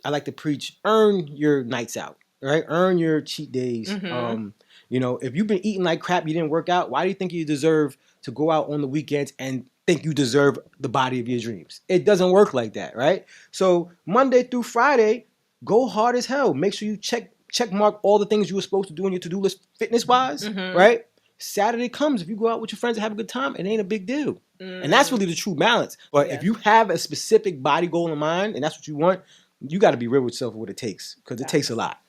I like to preach, earn your nights out, right? Earn your cheat days. If you've been eating like crap, you didn't work out, why do you think you deserve to go out on the weekends and think you deserve the body of your dreams? It doesn't work like that, right? So Monday through Friday, go hard as hell. Make sure you check mark all the things you were supposed to do on your to-do list fitness-wise, right? Saturday comes, if you go out with your friends and have a good time, it ain't a big deal. And that's really the true balance. But if you have a specific body goal in mind and that's what you want, you got to be real with yourself what it takes, because it takes a lot.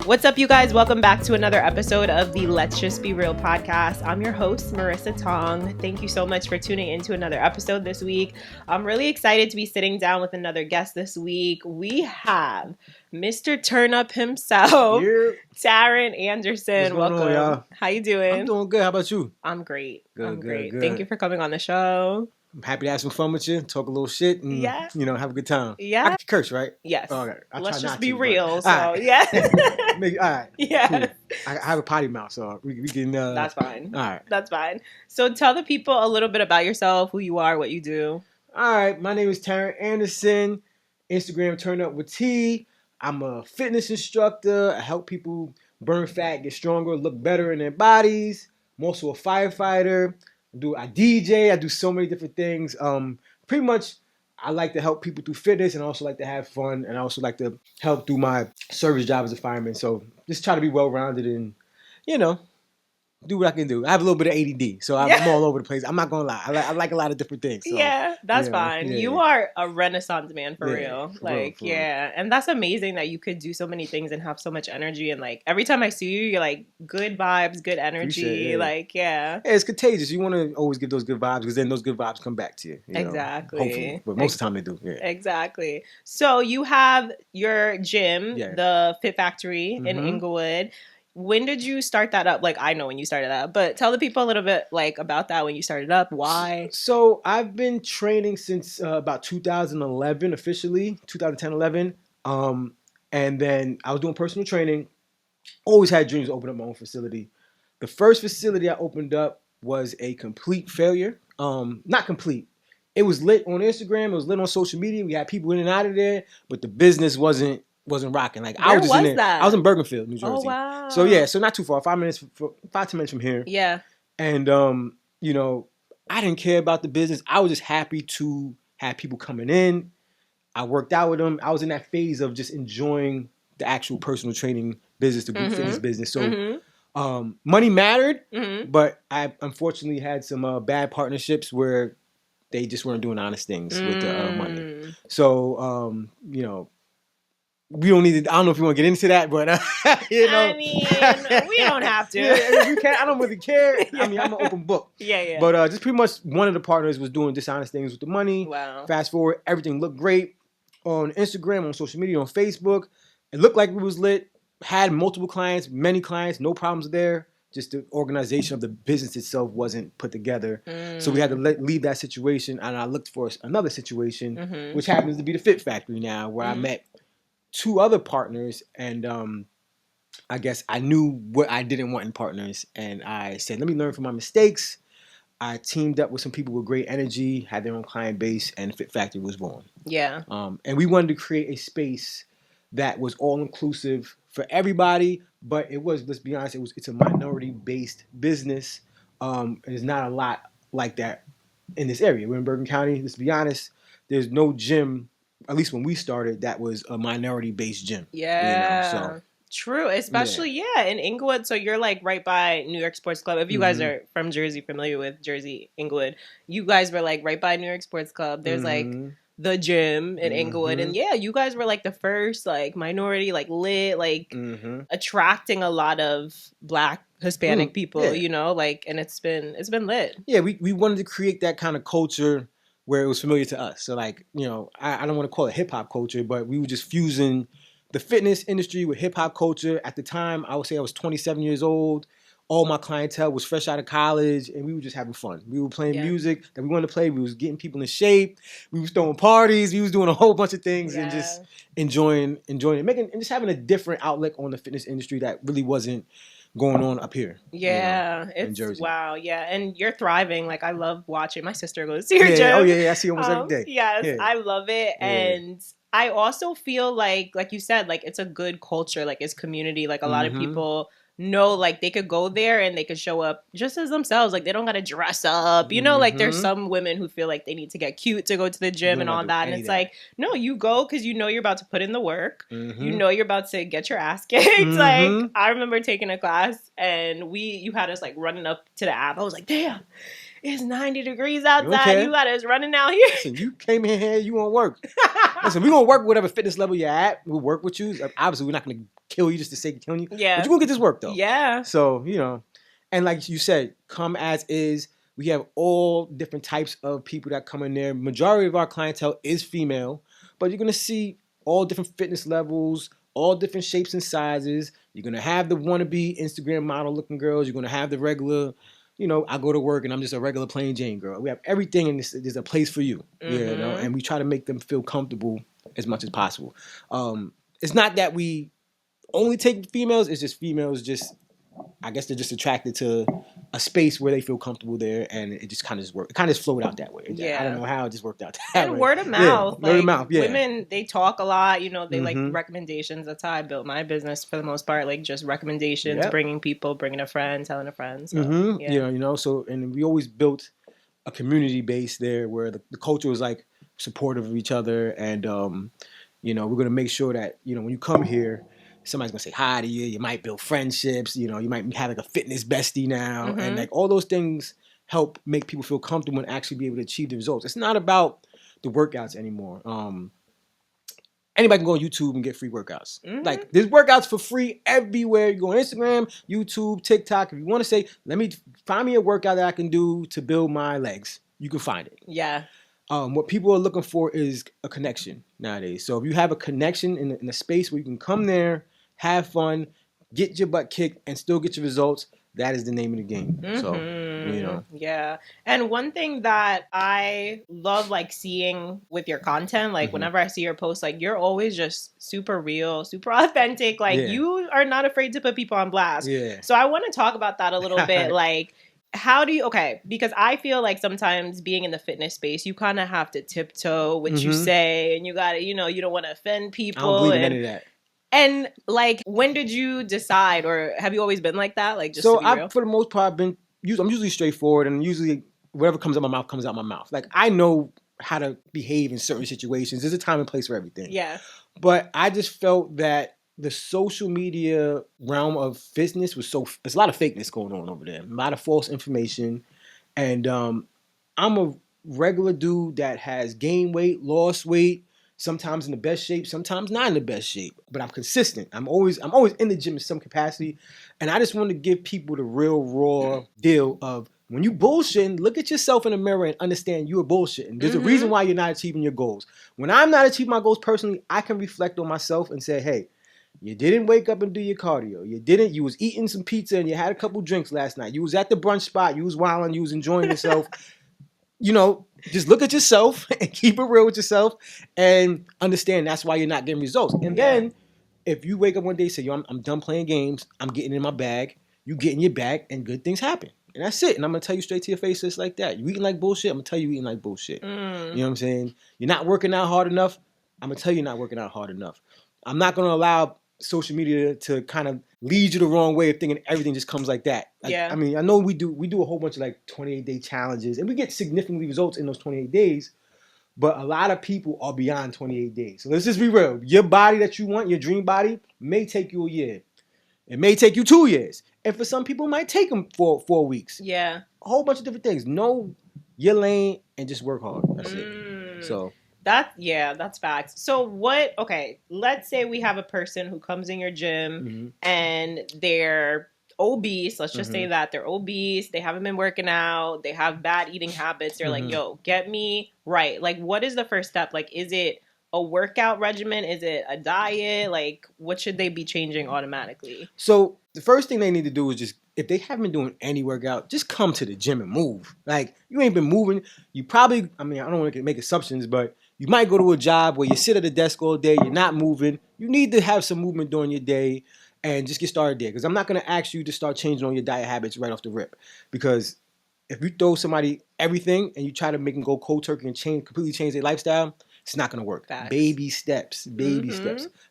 What's up, you guys? Welcome back to another episode of the Let's Just Be Real podcast. I'm your host, Marissa Tong. Thank you so much for tuning into another episode this week. I'm really excited to be sitting down with another guest this week. We have Mr. Turn Up himself, Tarrant Anderson. What's going on, y'all? How you doing? I'm doing good. How about you? I'm great. Good. Thank you for coming on the show. I'm happy to have some fun with you, talk a little shit, and have a good time. Yeah. I can curse, right? Yes. Oh, okay. Let's just be real. So, all right. Yeah. Cool. I have a potty mouth, so we can. That's fine. All right. That's fine. So tell the people a little bit about yourself, who you are, what you do. All right. My name is Tarrant Anderson. Instagram Turn Up with T. I'm a fitness instructor. I help people burn fat, get stronger, look better in their bodies. I'm also a firefighter. I DJ. I do so many different things. Pretty much, I like to help people through fitness, and I also like to have fun, and I also like to help through my service job as a fireman. So just try to be well-rounded and, do what I can do. I have a little bit of ADD, so I'm all over the place. I'm not gonna lie. I like a lot of different things. So, that's fine. Yeah, you are a renaissance man for real. For real. And that's amazing that you could do so many things and have so much energy. And like every time I see you, you're like good vibes, good energy. It's contagious. You want to always give those good vibes, because then those good vibes come back to you. Exactly. Hopefully, but most of the time they do. Yeah. Exactly. So you have your gym, the Fit Factory in Inglewood. When did you start that up? Like, I know when you started that, but tell the people a little bit like about that, when you started up, why? So I've been training since about 2011, officially 2010, 11. And then I was doing personal training. Always had dreams to open up my own facility. The first facility I opened up was a complete failure. Not complete. It was lit on Instagram. It was lit on social media. We had people in and out of there, but the business wasn't rocking. Like, I was just in there. That? I was in Bergenfield, New Jersey. Oh, wow. So not too far. 10 minutes from here. Yeah. And I didn't care about the business. I was just happy to have people coming in. I worked out with them. I was in that phase of just enjoying the actual personal training business, the group fitness business. So money mattered, but I unfortunately had some bad partnerships where they just weren't doing honest things with the money. So we don't need to. I don't know if you want to get into that, but I mean, we don't have to. You can. I don't really care. I mean, I'm an open book. Yeah. But just pretty much one of the partners was doing dishonest things with the money. Wow. Fast forward, everything looked great on Instagram, on social media, on Facebook. It looked like it was lit. Had multiple clients, many clients, no problems there. Just the organization of the business itself wasn't put together. So we had to leave that situation, and I looked for another situation, which happens to be the Fit Factory now, where I met 2 other partners, and I guess I knew what I didn't want in partners, and I said, let me learn from my mistakes. I teamed up with some people with great energy, had their own client base, and Fit Factory was born. Yeah. And we wanted to create a space that was all-inclusive for everybody, but it was, let's be honest, it's a minority-based business. There's not a lot like that in this area. We're in Bergen County. Let's be honest, there's no gym, at least when we started, that was a minority-based gym. Yeah. True. Especially, in Inglewood. So you're like right by New York Sports Club. If you guys are from Jersey, familiar with Jersey, Inglewood, you guys were like right by New York Sports Club. There's like the gym in Inglewood. And you guys were like the first like minority, like lit, like attracting a lot of Black, Hispanic people, and it's been lit. Yeah, we wanted to create that kind of culture where it was familiar to us. So like, I don't want to call it hip hop culture, but we were just fusing the fitness industry with hip hop culture. At the time, I would say I was 27 years old. All my clientele was fresh out of college, and we were just having fun. We were playing music that we wanted to play. We was getting people in shape. We was throwing parties. We was doing a whole bunch of things and just enjoying it, and just having a different outlook on the fitness industry that really wasn't going on up here. Yeah, in Jersey. Wow. Yeah, and you're thriving. Like I love watching. My sister goes to your Yeah, gym. oh yeah, I see almost every day. Yes, Yeah. I love it, and I also feel like you said, like it's a good culture. Like it's community. Like a lot of people know, like they could go there and they could show up just as themselves. Like they don't gotta dress up. Like there's some women who feel like they need to get cute to go to the gym and all that. And it's like, no, you go because you know you're about to put in the work. You know you're about to get your ass kicked. Like I remember taking a class and you had us like running up to the app. I was like, damn, it's 90 degrees outside. You got us running out here. Listen, you came in here, you want to work. Listen, we're going to work whatever fitness level you're at. We'll work with you. Obviously, we're not going to kill you just to say killing you. Yeah. But you're going to get this work, though. Yeah. So, and like you said, come as is. We have all different types of people that come in there. Majority of our clientele is female, but you're going to see all different fitness levels, all different shapes and sizes. You're going to have the wannabe Instagram model looking girls. You're going to have the regular, I go to work and I'm just a regular plain Jane girl. We have everything, and there's a place for you, and we try to make them feel comfortable as much as possible. It's not that we only take females. It's just females I guess they're just attracted to a space where they feel comfortable there, and it just kind of worked. It kind of just flowed out that way. Yeah. I don't know how it just worked out that way. And word of mouth. Yeah, word of mouth, yeah. Women, they talk a lot. They like recommendations. That's how I built my business for the most part. Like just recommendations, bringing people, bringing a friend, telling a friend. So, yeah. So, and we always built a community base there where the culture was like supportive of each other, and we're going to make sure that when you come here, somebody's gonna say hi to you. You might build friendships. You might have like a fitness bestie now, and like all those things help make people feel comfortable and actually be able to achieve the results. It's not about the workouts anymore. Anybody can go on YouTube and get free workouts. Like there's workouts for free everywhere. You go on Instagram, YouTube, TikTok. If you want to say, let me find me a workout that I can do to build my legs, you can find it. Yeah. What people are looking for is a connection nowadays. So if you have a connection in a space where you can come there, have fun, get your butt kicked, and still get your results, that is the name of the game. So, Yeah. And one thing that I love, like, seeing with your content, like, whenever I see your posts, like, you're always just super real, super authentic. Like, you are not afraid to put people on blast. Yeah. So I want to talk about that a little bit. Like, how do you, because I feel like sometimes being in the fitness space, you kind of have to tiptoe what you say, and you got to, you don't want to offend people. I don't believe in any of that. And like, when did you decide, or have you always been like that? Like, just so to be real? For the most part, I'm usually straightforward, and usually whatever comes out my mouth comes out my mouth. Like I know how to behave in certain situations. There's a time and place for everything. Yeah. But I just felt that the social media realm of fitness was there's a lot of fakeness going on over there, a lot of false information, and I'm a regular dude that has gained weight, lost weight. Sometimes in the best shape, sometimes not in the best shape. But I'm consistent. I'm always in the gym in some capacity. And I just want to give people the real raw deal of when you bullshitting, look at yourself in the mirror and understand you're bullshitting. There's a reason why you're not achieving your goals. When I'm not achieving my goals personally, I can reflect on myself and say, hey, you didn't wake up and do your cardio. You was eating some pizza and you had a couple drinks last night. You was at the brunch spot. You was wilding. You was enjoying yourself. Just look at yourself and keep it real with yourself and understand that's why you're not getting results. And then if you wake up one day and say, yo, I'm done playing games, I'm getting in my bag, you get in your bag and good things happen. And that's it. And I'm going to tell you straight to your face just like that. You eating like bullshit, I'm going to tell you eating like bullshit. You know what I'm saying? You're not working out hard enough, I'm going to tell you you're not working out hard enough. I'm not going to allow social media to kind of lead you the wrong way of thinking everything just comes like that. I mean, I know we do a whole bunch of like 28-day challenges and we get significant results in those 28 days, but a lot of people are beyond 28 days. So let's just be real. Your body that you want, your dream body, may take you a year. It may take you 2 years. And for some people, it might take them 4 weeks. Yeah. A whole bunch of different things. Know your lane and just work hard. That's it. So... that's facts. So let's say we have a person who comes in your gym and they're obese. Let's just say that they're obese. They haven't been working out. They have bad eating habits. They're like, yo, get me right. Like, what is the first step? Like, is it a workout regimen? Is it a diet? Like, what should they be changing automatically? So the first thing they need to do is just, if they haven't been doing any workout, just come to the gym and move. Like, you ain't been moving. You probably, I don't want to make assumptions, but you might go to a job where you sit at a desk all day, you're not moving. You need to have some movement during your day. and just get started there. Because I'm not going to ask you to start changing on your diet habits right off the rip. Because if you throw somebody everything and you try to make them go cold turkey and completely change their lifestyle, it's not going to work. Facts. Baby steps.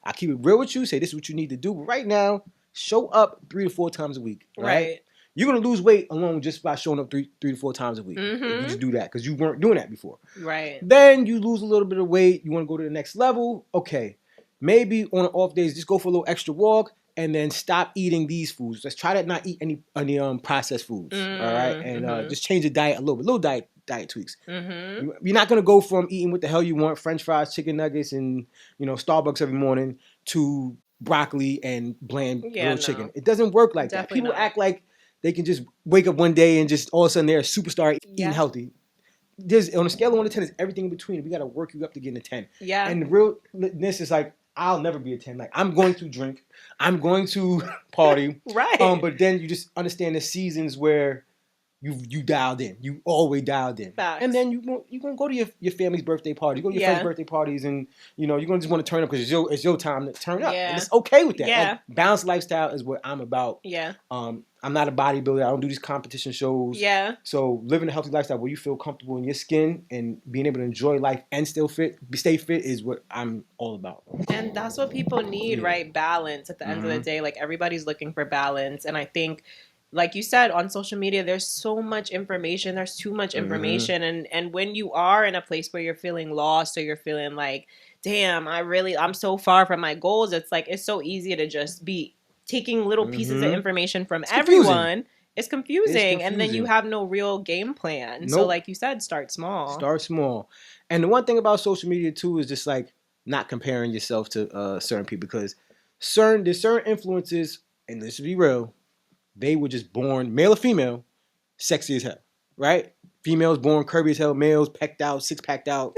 I keep it real with you. Say this is what you need to do. But right now, show up 3 to 4 times a week. Right? You're going to lose weight alone just by showing up three to 4 times a week. If you just do that, because you weren't doing that before. Right. Then you lose a little bit of weight. You want to go to the next level. Okay. Maybe on off days, just go for a little extra walk and then stop eating these foods. Let's try to not eat any processed foods. All right. And just change the diet a little bit. Little diet tweaks. You're not going to go from eating what the hell you want, French fries, chicken nuggets, and Starbucks every morning, to broccoli and bland grilled chicken. It doesn't work like that. People act like they can just wake up one day and just all of a sudden they're a superstar eating healthy. There's on a scale of 1 to 10, there's everything in between. We got to work you up to getting a 10. Yeah. And the realness is like, I'll never be a 10. Like, I'm going to drink, I'm going to party. Right. But then you just understand the seasons where you dialed in. You always dialed in. Facts. And then you're going to go to your family's birthday party. You go to your friends' birthday parties, and you're going to just want to turn up because it's your time to turn up. And it's okay with that. Yeah. Like, balanced lifestyle is what I'm about. Yeah. I'm not a bodybuilder. I don't do these competition shows. Yeah. So living a healthy lifestyle where you feel comfortable in your skin and being able to enjoy life and still stay fit is what I'm all about. And that's what people need, right? Balance at the end of the day. Like, everybody's looking for balance. And I think, like you said, on social media, there's so much information. There's too much information. And when you are in a place where you're feeling lost or you're feeling like, damn, I'm so far from my goals. It's like, it's so easy to just be taking little pieces of information from everyone. It's confusing. And then you have no real game plan. Nope. So like you said, start small. And the one thing about social media too is just like not comparing yourself to certain people, because there's certain influences, and let's be real, they were just born, male or female, sexy as hell, right? Females born curvy as hell, males pecked out, six-packed out,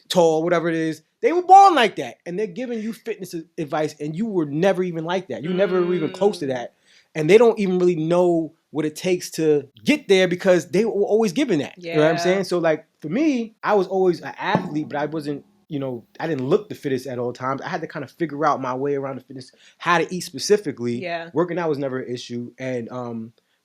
tall, whatever it is. They were born like that, and they're giving you fitness advice, and you were never even like that. You never were even close to that, and they don't even really know what it takes to get there because they were always given that. Yeah. You know what I'm saying? So, like, for me, I was always an athlete, but I wasn't, I didn't look the fittest at all times. I had to kind of figure out my way around the fitness, how to eat specifically. Yeah. Working out was never an issue, and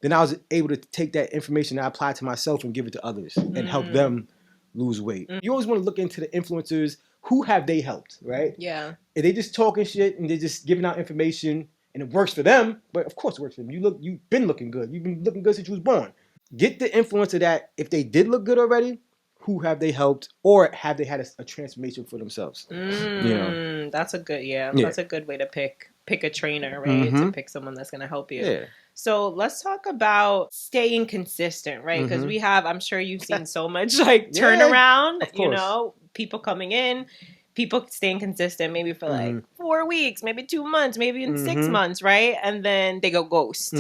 then I was able to take that information that I applied to myself and give it to others and help them lose weight. You always want to look into the influencers. Who have they helped, right? Yeah. If they just talking shit and they're just giving out information and it works for them, but of course it works for them. You've been looking good. You've been looking good since you was born. Get the influencer that if they did look good already, who have they helped, or have they had a transformation for themselves? That's a good, that's a good way to pick a trainer, right? To pick someone that's going to help you. Yeah. So let's talk about staying consistent, right? Because I'm sure you've seen so much like turnaround, people coming in, people staying consistent maybe for like 4 weeks, maybe 2 months, maybe even 6 months, right? And then they go ghost.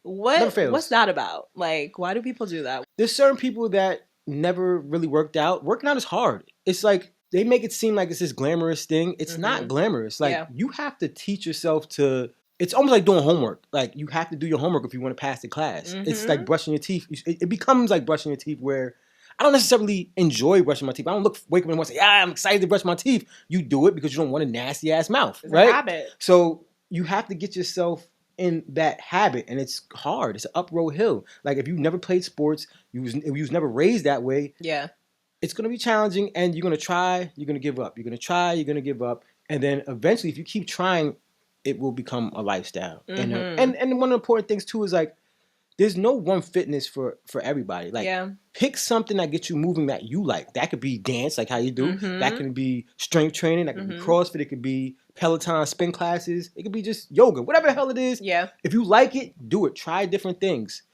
What's that about? Like, why do people do that? There's certain people that never really worked out. Working out is hard. It's like they make it seem like it's this glamorous thing. It's not glamorous. Like, you have to teach yourself to. It's almost like doing homework. Like, you have to do your homework if you want to pass the class. It's like brushing your teeth. It becomes like brushing your teeth, where I don't necessarily enjoy brushing my teeth. I don't wake up and say, I'm excited to brush my teeth. You do it because you don't want a nasty ass mouth, right? It's a habit. So you have to get yourself in that habit, and it's hard. It's an uphill hill. Like, if you never played sports, you was never raised that way. Yeah, it's gonna be challenging, and you're gonna try. You're gonna give up. You're gonna try. You're gonna give up, and then eventually, if you keep trying, it will become a lifestyle. And one of the important things too is like, there's no one fitness for everybody. Like, pick something that gets you moving that you like. That could be dance, like how you do. That can be strength training. That could be CrossFit. It could be Peloton spin classes. It could be just yoga. Whatever the hell it is. Yeah. If you like it, do it. Try different things,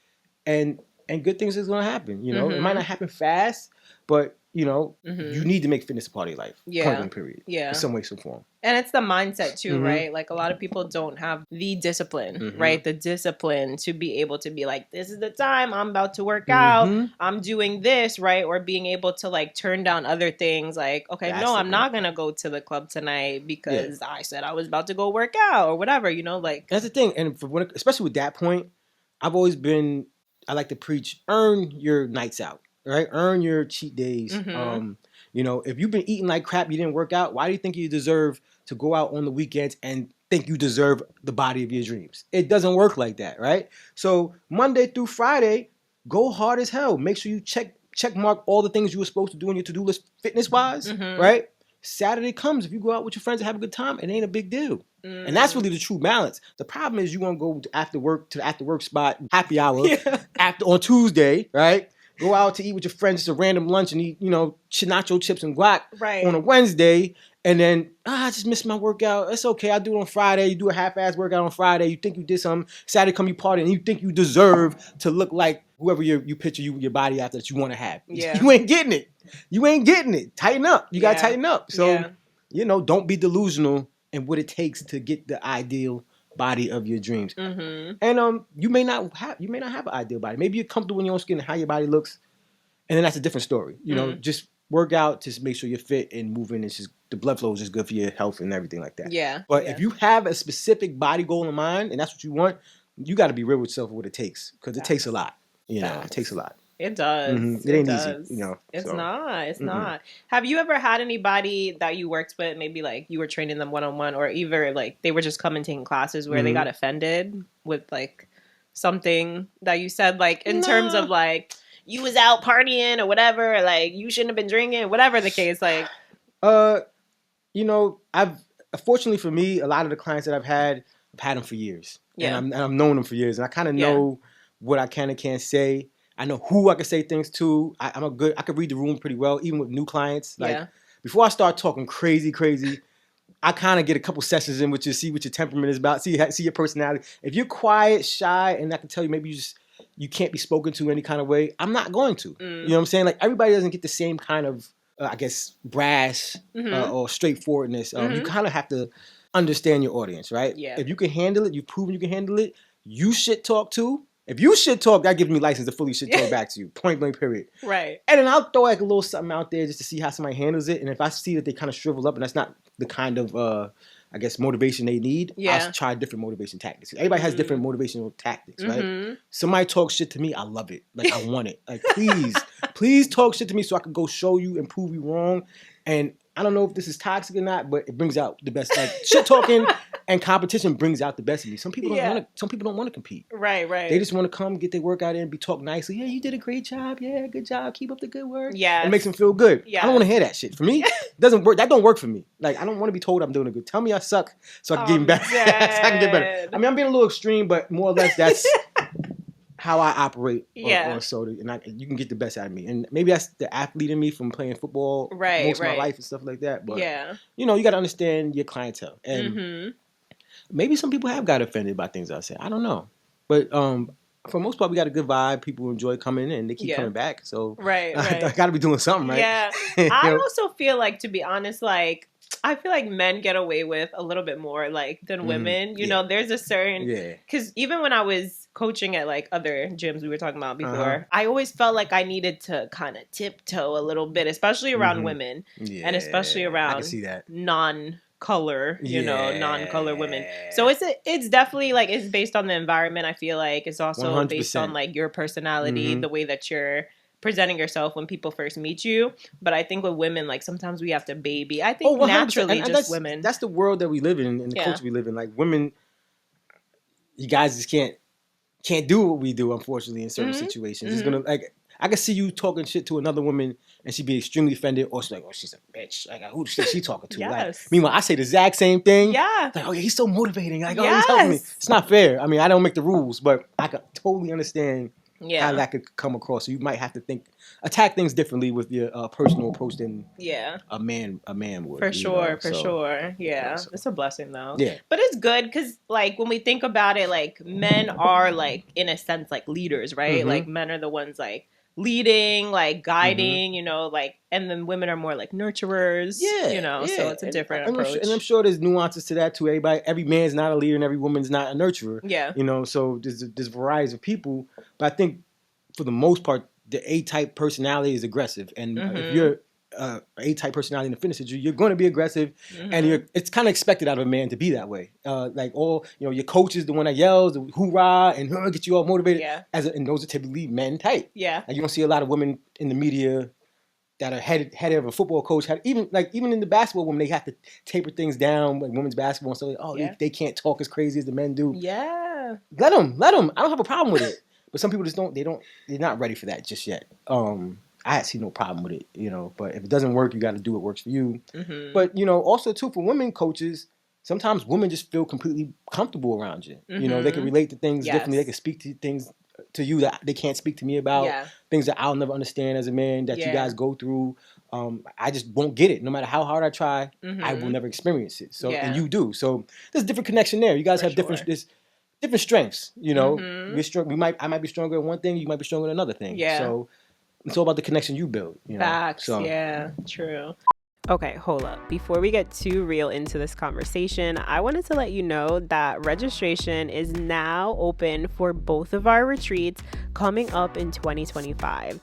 and good things is gonna happen. It might not happen fast, but you need to make fitness a part of your life. Yeah. Point blank, period. Yeah. In some way, some form. And it's the mindset too, right? Like, a lot of people don't have the discipline, right? The discipline to be able to be like, this is the time I'm about to work out. I'm doing this, right? Or being able to like turn down other things. Like, okay, I'm not going to go to the club tonight because I said I was about to go work out or whatever, like. That's the thing. And especially with that point, I like to preach, earn your nights out. Right? Earn your cheat days. If you've been eating like crap, you didn't work out, why do you think you deserve to go out on the weekends and think you deserve the body of your dreams. It doesn't work like that, right? So Monday through Friday, go hard as hell. Make sure you check mark all the things you were supposed to do on your to-do list fitness wise, right? Saturday comes, if you go out with your friends and have a good time, it ain't a big deal. And that's really the true balance. The problem is you want to go after work to the after work spot, happy hour, after on Tuesday, right? Go out to eat with your friends, just a random lunch and eat, nacho chips and guac on a Wednesday. And then, I just missed my workout. It's okay. I'll do it on Friday. You do a half-ass workout on Friday. You think you did something. Saturday come you party and you think you deserve to look like whoever you picture your body after that you want to have. Yeah. You ain't getting it. You ain't getting it. Tighten up. You got to tighten up. So, don't be delusional in what it takes to get the ideal body of your dreams. And you may not have an ideal body. Maybe you're comfortable in your own skin and how your body looks. And then that's a different story. Just work out, just make sure you're fit and moving. It's just the blood flow is just good for your health and everything like that. Yeah. But if you have a specific body goal in mind and that's what you want, you got to be real with yourself with what it takes because it takes a lot. It takes a lot. It does. It ain't easy. It's not. It's not. Have you ever had anybody that you worked with, maybe like you were training them one-on-one, or either like they were just coming taking classes where they got offended with like something that you said, like in terms of like you was out partying or whatever, or like you shouldn't have been drinking, whatever the case, like. I've fortunately for me, a lot of the clients that I've had them for years. Yeah. And I've known them for years, and I kind of know what I can and can't say. I know who I can say things to. I can read the room pretty well, even with new clients. Like before I start talking crazy, I kind of get a couple sessions in with you, see what your temperament is about, see your personality. If you're quiet, shy, and I can tell you maybe you can't be spoken to any kind of way, I'm not going to. You know what I'm saying? Like everybody doesn't get the same kind of, brass or straightforwardness. You kind of have to understand your audience, right? Yeah. If you can handle it, you've proven you can handle it. You shit talk too. If you shit talk, that gives me license to fully shit talk back to you. Point blank, period. Right. And then I'll throw like a little something out there just to see how somebody handles it. And if I see that they kind of shrivel up and that's not the kind of, motivation they need, I'll try different motivation tactics. Everybody has different motivational tactics, right? Somebody talks shit to me, I love it. Like, I want it. Like, please talk shit to me so I can go show you and prove you wrong. And I don't know if this is toxic or not, but it brings out the best. Like shit talking and competition brings out the best in me. Some people don't want to compete. Right. They just want to come get their workout in and be talked nicely. Yeah, you did a great job. Yeah, good job. Keep up the good work. Yeah, it makes them feel good. Yeah. I don't want to hear that shit. For me, it doesn't work. That don't work for me. Like I don't want to be told I'm doing a good. Tell me I suck so I can get better. So I can get better. I mean, I'm being a little extreme, but more or less that's how I operate on soda, and you can get the best out of me. And maybe that's the athlete in me from playing football most of my life and stuff like that. But you got to understand your clientele, and maybe some people have got offended by things I say. I don't know, but for most part, we got a good vibe. People enjoy coming in, and they keep coming back. So I got to be doing something, right? Yeah, I also feel like, to be honest, like. I feel like men get away with a little bit more like than women. You know, there's a certain because even when I was coaching at like other gyms we were talking about before, I always felt like I needed to kind of tiptoe a little bit, especially around women and especially around I can see that. non-color, non-color women. So it's definitely like it's based on the environment. I feel like it's also 100%. Based on like your personality, the way that you're presenting yourself when people first meet you. But I think with women, like sometimes we have to baby. I think naturally just women. That's the world that we live in and the culture we live in. Like women, you guys just can't do what we do, unfortunately, in certain situations. It's gonna like I can see you talking shit to another woman and she'd be extremely offended, or she's like, oh, she's a bitch. Like, who is she talking to? Like, meanwhile, I say the exact same thing. Yeah. Like, oh yeah, he's so motivating. Like, oh, he's helping me. It's not fair. I mean, I don't make the rules, but I can totally understand how that could come across. So you might have to attack things differently with your personal approach than a man would. For sure. Yeah. So. It's a blessing though. Yeah. But it's good because like when we think about it, like men are like in a sense like leaders, right? Like men are the ones like leading, like guiding, like, and then women are more like nurturers, so it's a different approach. And I'm sure there's nuances to that too. Every man's not a leader and every woman's not a nurturer. Yeah. So there's varieties of people, but I think for the most part, the A-type personality is aggressive. And if you're A-type personality in the fitness industry, you're going to be aggressive, and it's kind of expected out of a man to be that way. Like your coach is the one that yells, the hoorah, and gets you all motivated. Yeah. And those are typically men type. Yeah. Like you don't see a lot of women in the media that are head of a football coach, even in the basketball when they have to taper things down, like women's basketball and stuff. Like, oh, they can't talk as crazy as the men do. Yeah, let them. I don't have a problem with it. But some people just don't. They're not ready for that just yet. I see no problem with it, But if it doesn't work, you got to do what works for you. Mm-hmm. But also too for women coaches, sometimes women just feel completely comfortable around you. Mm-hmm. They can relate to things differently. They can speak to things to you that they can't speak to me about. Things that I'll never understand as a man that you guys go through. I just won't get it. No matter how hard I try, I will never experience it. So and you do. So there's a different connection there. You guys have different strengths. I might be stronger at one thing. You might be stronger at another thing. Yeah. So it's all about the connection you build. Facts. So. Yeah. True. Okay, hold up. Before we get too real into this conversation, I wanted to let you know that registration is now open for both of our retreats coming up in 2025.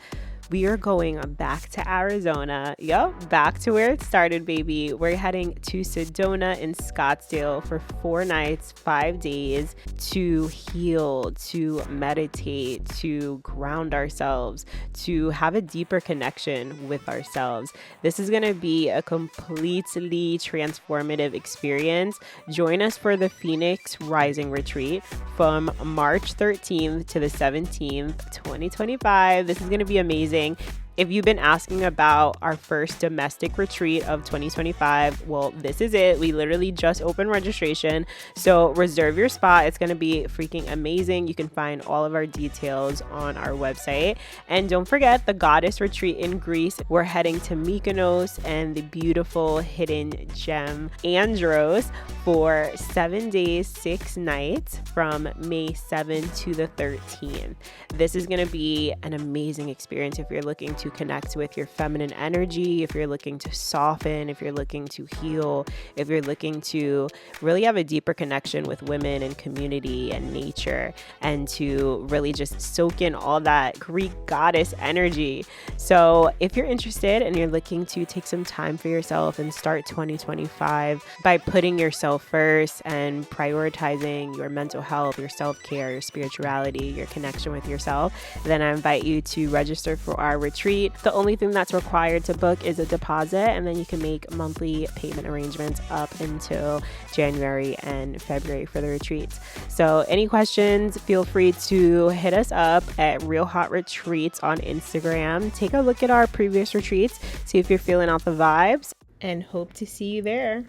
We are going back to Arizona. Yup, back to where it started, baby. We're heading to Sedona in Scottsdale for 4 nights, 5 days to heal, to meditate, to ground ourselves, to have a deeper connection with ourselves. This is going to be a completely transformative experience. Join us for the Phoenix Rising Retreat from March 13th to the 17th, 2025. This is going to be amazing. If you've been asking about our first domestic retreat of 2025, well, this is it. We literally just opened registration. So reserve your spot. It's going to be freaking amazing. You can find all of our details on our website. And don't forget the Goddess Retreat in Greece. We're heading to Mykonos and the beautiful hidden gem Andros for 7 days, 6 nights from May 7th to the 13th. This is going to be an amazing experience if you're looking to connect with your feminine energy, if you're looking to soften, if you're looking to heal, if you're looking to really have a deeper connection with women and community and nature, and to really just soak in all that Greek goddess energy. So if you're interested and you're looking to take some time for yourself and start 2025 by putting yourself first and prioritizing your mental health, your self-care, your spirituality, your connection with yourself, then I invite you to register for our retreat. The only thing that's required to book is a deposit, and then you can make monthly payment arrangements up until January and February for the retreats. So any questions, feel free to hit us up at Real Hot Retreats on Instagram. Take a look at our previous retreats, see if you're feeling out the vibes, and hope to see you there.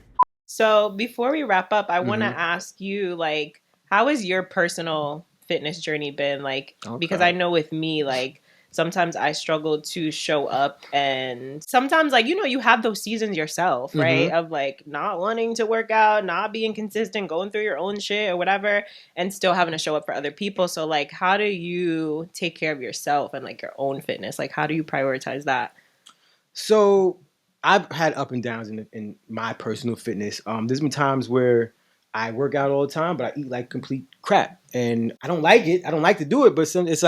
So before we wrap up, I want to ask you, how has your personal fitness journey been? Because I know with me, sometimes I struggle to show up, and sometimes you have those seasons yourself, right? Of not wanting to work out, not being consistent, going through your own shit or whatever, and still having to show up for other people. So how do you take care of yourself and your own fitness? How do you prioritize that? So I've had up and downs in my personal fitness. There's been times where I work out all the time, but I eat complete crap, and I don't like it. I don't like to do it, but it's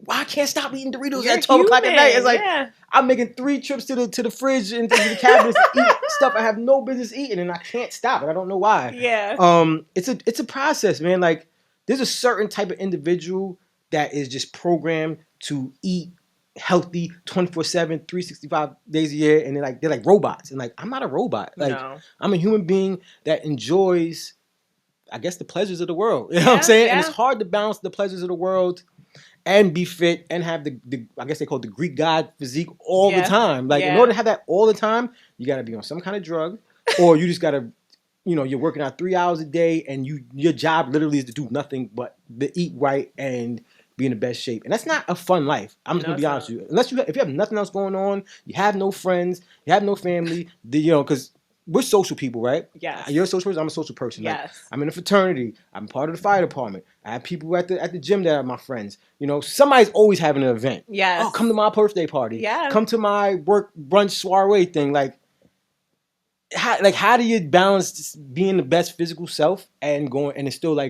why I can't stop eating Doritos at 12 o'clock at night? It's I'm making 3 trips to the fridge and to the cabinets to eat stuff I have no business eating, and I can't stop it. I don't know why. Yeah. It's a process, man. There's a certain type of individual that is just programmed to eat healthy 24/7, 365 days a year, and they're like robots. And I'm not a robot. No. I'm a human being that enjoys, I guess, the pleasures of the world. You know what I'm saying? Yeah. And it's hard to balance the pleasures of the world and be fit and have the I guess they call it the Greek god physique all the time. In order to have that all the time, you got to be on some kind of drug, or you just got to, you're working out 3 hours a day, and your job literally is to do nothing but to eat right and be in the best shape. And that's not a fun life. I'm just gonna be honest with you. If you have nothing else going on, you have no friends, you have no family, because we're social people, right? Yes. You're a social person. I'm a social person. Yes. I'm in a fraternity. I'm part of the fire department. I have people at the gym that are my friends. Somebody's always having an event. Yes. Oh, come to my birthday party. Yeah. Come to my work brunch soiree thing. How do you balance being the best physical self and it's still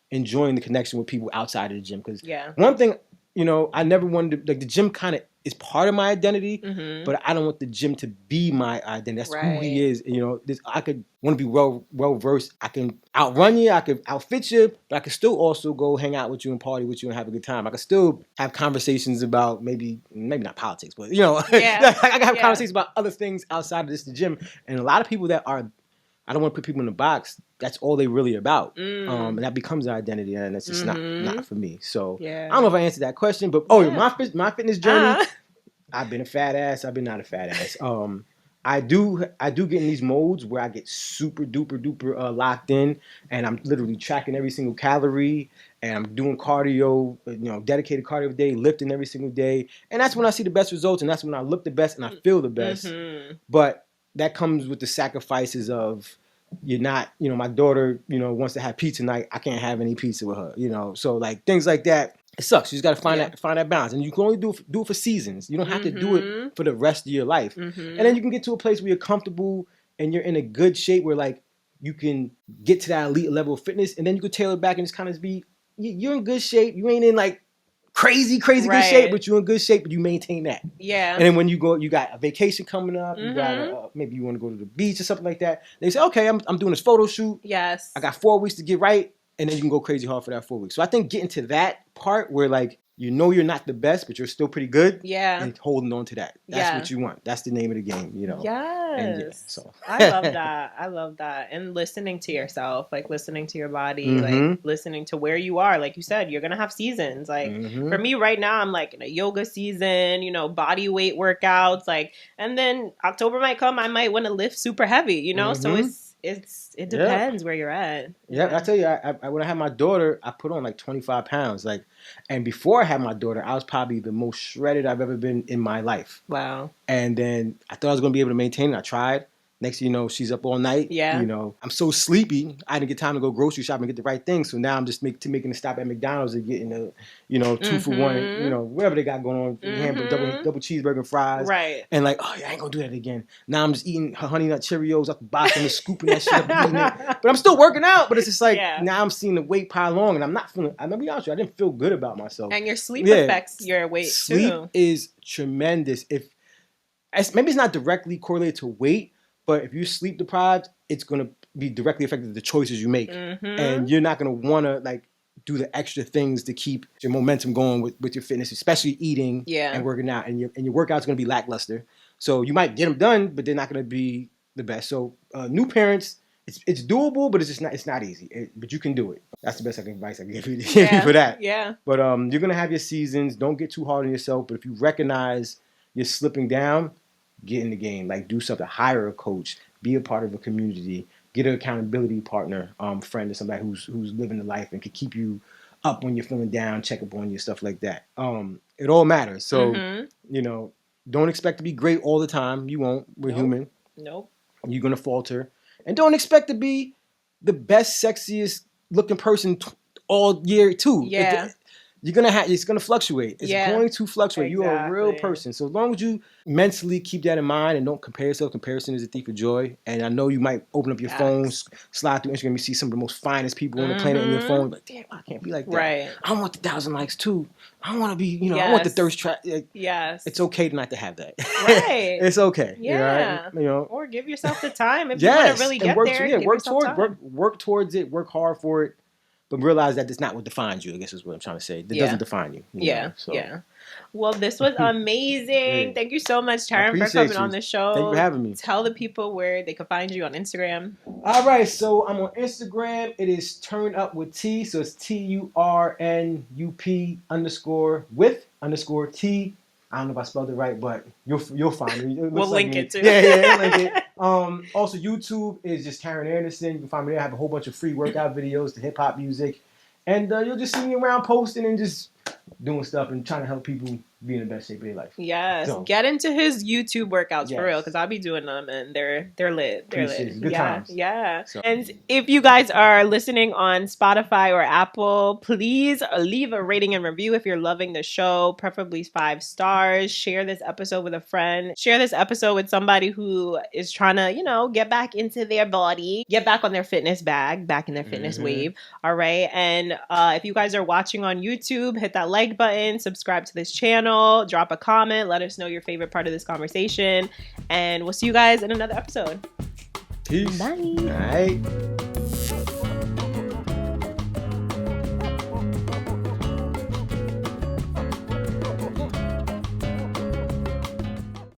enjoying the connection with people outside of the gym? Because one thing, I never wanted to, the gym kind of is part of my identity, but I don't want the gym to be my identity. That's who he is. You know, I could want to be well versed. I can outrun you. I could outfit you, but I could still also go hang out with you and party with you and have a good time. I could still have conversations about maybe not politics, but you know, I can have conversations about other things outside of the gym. And a lot of people that are, I don't want to put people in a box. That's all they really about, and that becomes their identity, and it's just not for me. So I don't know if I answered that question, but my fitness journey. I've been a fat ass. I've been not a fat ass. I do get in these modes where I get super duper locked in, and I'm literally tracking every single calorie, and I'm doing cardio, dedicated cardio every day, lifting every single day, and that's when I see the best results, and that's when I look the best and I feel the best. But that comes with the sacrifices of you're not, my daughter, wants to have pizza night. I can't have any pizza with her, so like things like that. It sucks. You just got to find that balance, and you can only do it for seasons. You don't have to do it for the rest of your life. And then you can get to a place where you're comfortable and you're in a good shape where like you can get to that elite level of fitness, and then you can tailor it back and just kind of be you're in good shape. You ain't in like crazy good shape, but you're in good shape, but you maintain that. Yeah. And then when you go, you got a vacation coming up. You got maybe you want to go to the beach or something like that. They say, okay, I'm doing this photo shoot. Yes. I got 4 weeks to get right. And then you can go crazy hard for that 4 weeks. So I think getting to that part where like, you're not the best, but you're still pretty good. Yeah. And holding on to that. That's what you want. That's the name of the game, Yes. So I love that. I love that. And listening to yourself, like listening to your body, like listening to where you are. Like you said, you're going to have seasons. Like for me right now, I'm like in a yoga season, body weight workouts, like, and then October might come, I might want to lift super heavy, so it depends where you're at. Yeah, I tell you, I when I had my daughter, I put on like 25 pounds. Like, and before I had my daughter, I was probably the most shredded I've ever been in my life. Wow. And then I thought I was going to be able to maintain it. I tried. Next thing you know, she's up all night. Yeah. I'm so sleepy. I didn't get time to go grocery shopping and get the right thing. So now I'm just making a stop at McDonald's and getting a, 2 for 1, whatever they got going on, hamburger, double cheeseburger and fries. Right. And like, oh yeah, I ain't gonna do that again. Now I'm just eating her Honey Nut Cheerios out the box and just scooping that shit up and eating it. But I'm still working out. But it's just like now I'm seeing the weight pile on, and I'm not feeling. I'm gonna be honest with you, I didn't feel good about myself. And your sleep affects your weight too. Sleep is tremendous. Maybe it's not directly correlated to weight. But if you're sleep deprived, it's going to be directly affected the choices you make. And you're not going to want to like do the extra things to keep your momentum going with your fitness, especially eating and working out. And your workout's going to be lackluster. So you might get them done, but they're not going to be the best. So new parents, it's doable, but it's not easy. But you can do it. That's the best advice I can give you for that. Yeah. But you're going to have your seasons. Don't get too hard on yourself. But if you recognize you're slipping down, get in the game, like do something, hire a coach, be a part of a community, get an accountability partner, friend or somebody who's living the life and can keep you up when you're feeling down, check up on you, stuff like that. It all matters. So, don't expect to be great all the time. You won't. We're human. Nope. You're going to falter. And don't expect to be the best, sexiest looking person all year too. Yeah. It's gonna fluctuate. It's going to fluctuate. Exactly. You are a real person. So as long as you mentally keep that in mind and don't compare yourself, comparison is a thief of joy. And I know you might open up your phone, slide through Instagram, you see some of the most finest people on the planet in your phone. Like, damn, I can't be like that. Right. I want the 1,000 likes too. I want to be, I want the thirst trap. Yes. It's okay not to have that. Right. It's okay. Yeah. Or give yourself the time if you want to really get there. Yeah, work towards it. Work hard for it. But realize that it's not what defines you, I guess is what I'm trying to say. It doesn't define you. Yeah. Well, this was amazing. Thank you so much, Tarrant, for coming on the show. Thank you for having me. Tell the people where they can find you on Instagram. All right. So I'm on Instagram. It is Turn Up with T. So it's TURNUP_with_T. I don't know if I spelled it right, but you'll find me. We'll link it too. Yeah, link it. Also, YouTube is just Tarrant Anderson. You can find me there. I have a whole bunch of free workout videos to hip hop music, and you'll just see me around posting and just doing stuff and trying to help people be in the best shape of their life. Yes, so, get into his YouTube workouts for real, because I'll be doing them and they're lit. They're lit. Good times. Yeah. So. And if you guys are listening on Spotify or Apple, please leave a rating and review if you're loving the show, preferably 5 stars. Share this episode with a friend. Share this episode with somebody who is trying to, get back into their body, get back on their fitness back in their fitness wave. All right. And if you guys are watching on YouTube, hit that like button, subscribe to this channel. channel, drop a comment, let us know your favorite part of this conversation, and we'll see you guys in another episode. Peace. Bye. All right.